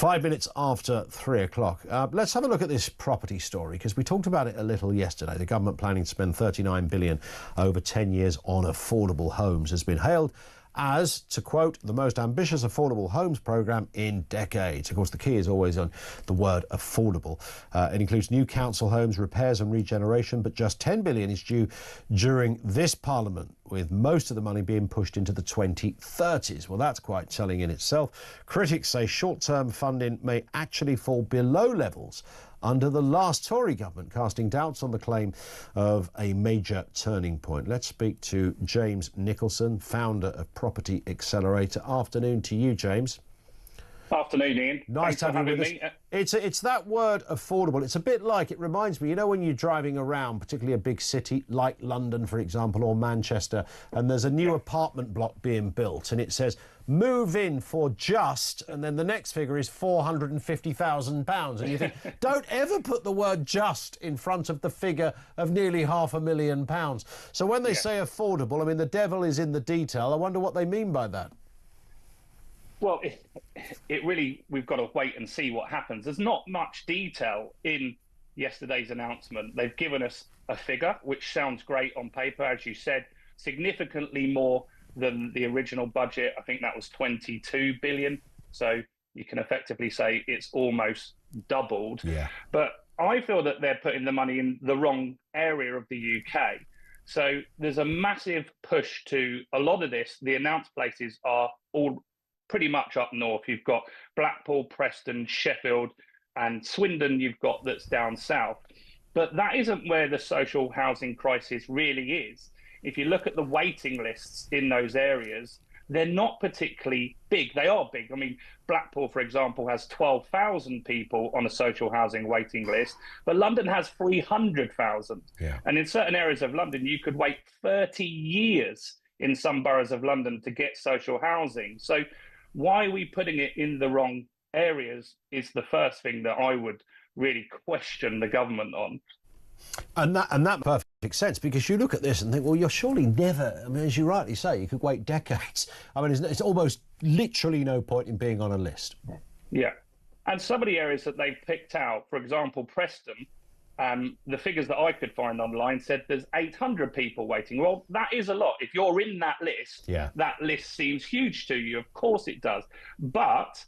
5 minutes after 3 o'clock. Let's have a look at this property story, because we talked about it a little yesterday. The government planning to spend 39 billion over 10 years on affordable homes has been hailed as, to quote, the most ambitious affordable homes programme in decades. Of course, the key is always on the word affordable. It includes new council homes, repairs and regeneration, but just 10 billion is due during this parliament, with most of the money being pushed into the 2030s. Well, that's quite telling in itself. Critics say short-term funding may actually fall below levels under the last Tory government, casting doubts on the claim of a major turning point. Let's speak to James Nicholson, founder of Property Accelerator. Afternoon to you, James. Afternoon, Ian. Nice to have you with us. It's that word affordable. It's a bit like, it reminds me, you know, when you're driving around, particularly a big city like London, for example, or Manchester, and there's a new apartment block being built and it says, move in for just, and then the next figure is £450,000. And you think, don't ever put the word just in front of the figure of nearly £500,000. So when they say affordable, I mean, the devil is in the detail. I wonder what they mean by that. Well, it really, we've got to wait and see what happens. There's not much detail in yesterday's announcement. They've given us a figure, which sounds great on paper, as you said, significantly more than the original budget. I think that was 22 billion. So you can effectively say it's almost doubled. Yeah. But I feel that they're putting the money in the wrong area of the UK. So there's a massive push to a lot of this. The announced places are all pretty much up north. You've got Blackpool, Preston, Sheffield, and Swindon you've got that's down south. But that isn't where the social housing crisis really is. If you look at the waiting lists in those areas, they're not particularly big. They are big. I mean, Blackpool, for example, has 12,000 people on a social housing waiting list, but London has 300,000. Yeah. And in certain areas of London, you could wait 30 years in some boroughs of London to get social housing. So why are we putting it in the wrong areas is the first thing that I would really question the government on. And that perfect sense, because you look at this and think, well, you're surely never, I mean, as you rightly say, you could wait decades. I mean, it's almost literally no point in being on a list. Yeah. And some of the areas that they've picked out, for example, Preston, the figures that I could find online said there's 800 people waiting. Well, that is a lot. If you're in that list, that list seems huge to you. Of course it does. But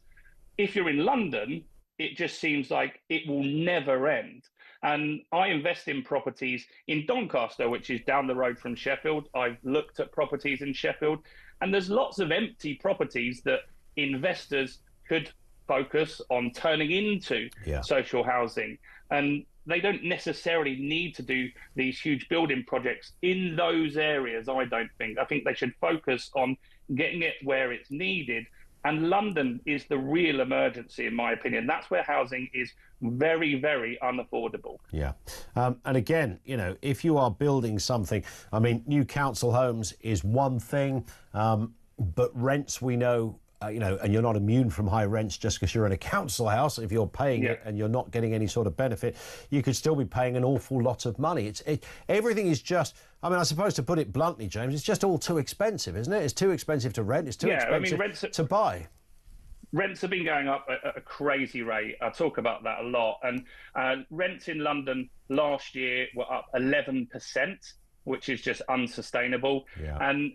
if you're in London, it just seems like it will never end. And I invest in properties in Doncaster, which is down the road from Sheffield. I've looked at properties in Sheffield, and there's lots of empty properties that investors could focus on turning into social housing. And they don't necessarily need to do these huge building projects in those areas, I don't think. I think they should focus on getting it where it's needed. And London is the real emergency, in my opinion. That's where housing is very, very unaffordable. Yeah. And again, you know, if you are building something, I mean, new council homes is one thing, but rents, we know, you know, and you're not immune from high rents just because you're in a council house. If you're paying it and you're not getting any sort of benefit, you could still be paying an awful lot of money. Everything is just, I mean, I suppose to put it bluntly, James, it's just all too expensive, isn't it? It's too expensive to rent. It's too expensive to buy. Rents have been going up at a crazy rate. I talk about that a lot. And rents in London last year were up 11%, which is just unsustainable. Yeah. And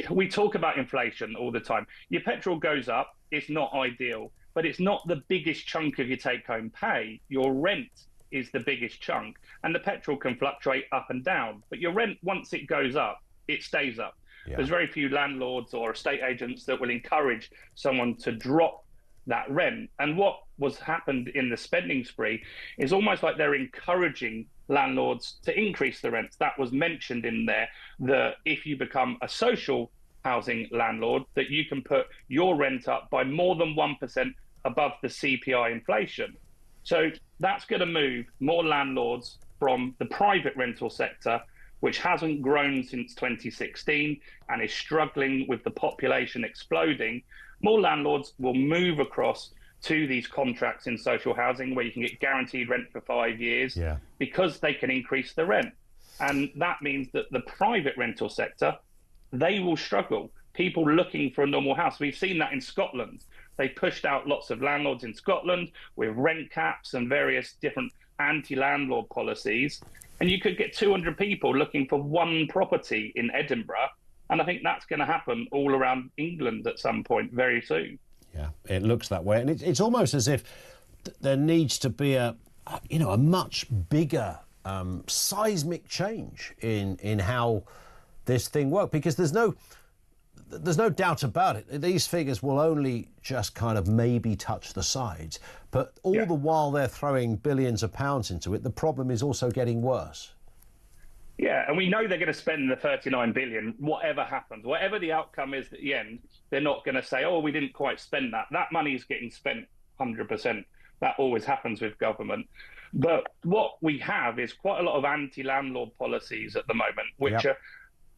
we talk about inflation all the time. Your petrol goes up, it's not ideal, but it's not the biggest chunk of your take-home pay. Your rent is the biggest chunk, and the petrol can fluctuate up and down. But your rent, once it goes up, it stays up. Yeah. There's very few landlords or estate agents that will encourage someone to drop that rent. And what was happened in the spending spree is almost like they're encouraging landlords to increase the rents. That was mentioned in there, that if you become a social housing landlord, that you can put your rent up by more than 1% above the CPI inflation. So that's going to move more landlords from the private rental sector, which hasn't grown since 2016 and is struggling with the population exploding. More landlords will move across to these contracts in social housing where you can get guaranteed rent for 5 years because they can increase the rent. And that means that the private rental sector, they will struggle. People looking for a normal house. We've seen that in Scotland. They pushed out lots of landlords in Scotland with rent caps and various different anti-landlord policies. And you could get 200 people looking for one property in Edinburgh. And I think that's going to happen all around England at some point very soon. Yeah, it looks that way. And it's almost as if there needs to be a much bigger seismic change in how this thing works, because there's no doubt about it. These figures will only just kind of maybe touch the sides, but all the while they're throwing billions of pounds into it, the problem is also getting worse. Yeah, and we know they're going to spend the 39 billion, whatever happens, whatever the outcome is at the end. They're not going to say, oh, we didn't quite spend that. That money is getting spent 100%. That always happens with government. But what we have is quite a lot of anti-landlord policies at the moment, which are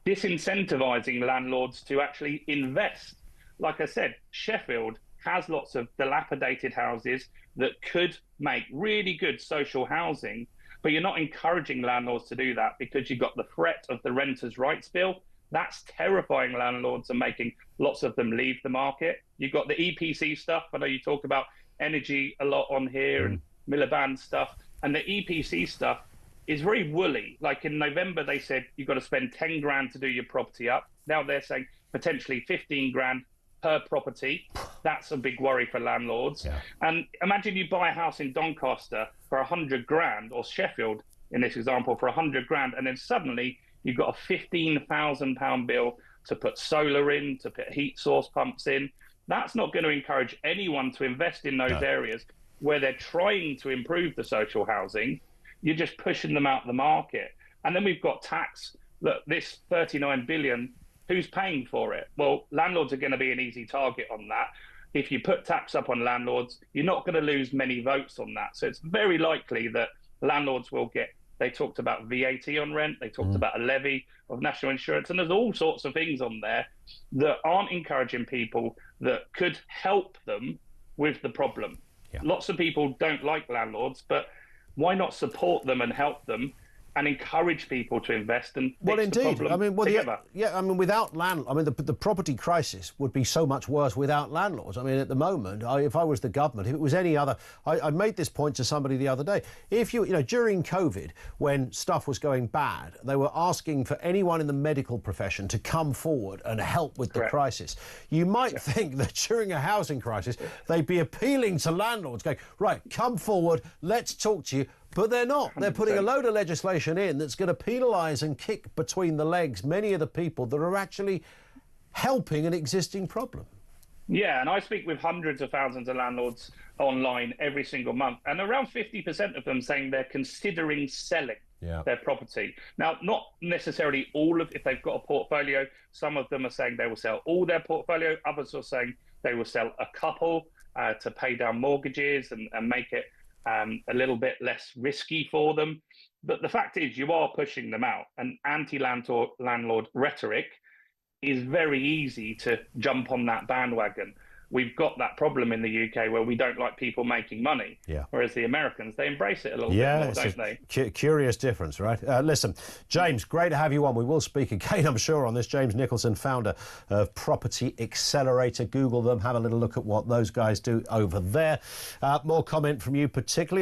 disincentivizing landlords to actually invest. Like I said, Sheffield has lots of dilapidated houses that could make really good social housing, but you're not encouraging landlords to do that because you've got the threat of the Renters' Rights Bill. That's terrifying landlords and making lots of them leave the market. You've got the EPC stuff. I know you talk about energy a lot on here and Miliband stuff. And the EPC stuff is very woolly. Like in November, they said you've got to spend 10 grand to do your property up. Now they're saying potentially 15 grand per property. That's a big worry for landlords. Yeah. And imagine you buy a house in Doncaster for 100 grand, or Sheffield in this example for 100 grand, and then suddenly you've got a £15,000 bill to put solar in, to put heat source pumps in. That's not going to encourage anyone to invest in those areas where they're trying to improve the social housing. You're just pushing them out the market. And then we've got tax. Look, this 39 billion, who's paying for it? Well, landlords are going to be an easy target on that. If you put tax up on landlords, you're not going to lose many votes on that. So it's very likely that landlords will get, they talked about VAT on rent, they talked about a levy of national insurance, and there's all sorts of things on there that aren't encouraging people that could help them with the problem. Yeah. Lots of people don't like landlords, but why not support them and help them and encourage people to invest and fix the problem together? Without the property crisis would be so much worse without landlords. I mean, at the moment, if I was the government, if it was any other, I made this point to somebody the other day. If during COVID, when stuff was going bad, they were asking for anyone in the medical profession to come forward and help with the crisis. You might think that during a housing crisis, they'd be appealing to landlords, going, right, come forward, let's talk to you. But they're not. 100%. They're putting a load of legislation in that's going to penalise and kick between the legs many of the people that are actually helping an existing problem. Yeah, and I speak with hundreds of thousands of landlords online every single month, and around 50% of them saying they're considering selling their property. Now, not necessarily all of, if they've got a portfolio, some of them are saying they will sell all their portfolio, others are saying they will sell a couple to pay down mortgages and make it a little bit less risky for them. But the fact is, you are pushing them out, and anti-landlord rhetoric is very easy to jump on that bandwagon. We've got that problem in the UK where we don't like people making money, whereas the Americans, they embrace it a little bit more, don't they? Curious difference, right? Listen, James, great to have you on. We will speak again, I'm sure, on this. James Nicholson, founder of Property Accelerator. Google them, have a little look at what those guys do over there. More comment from you, particularly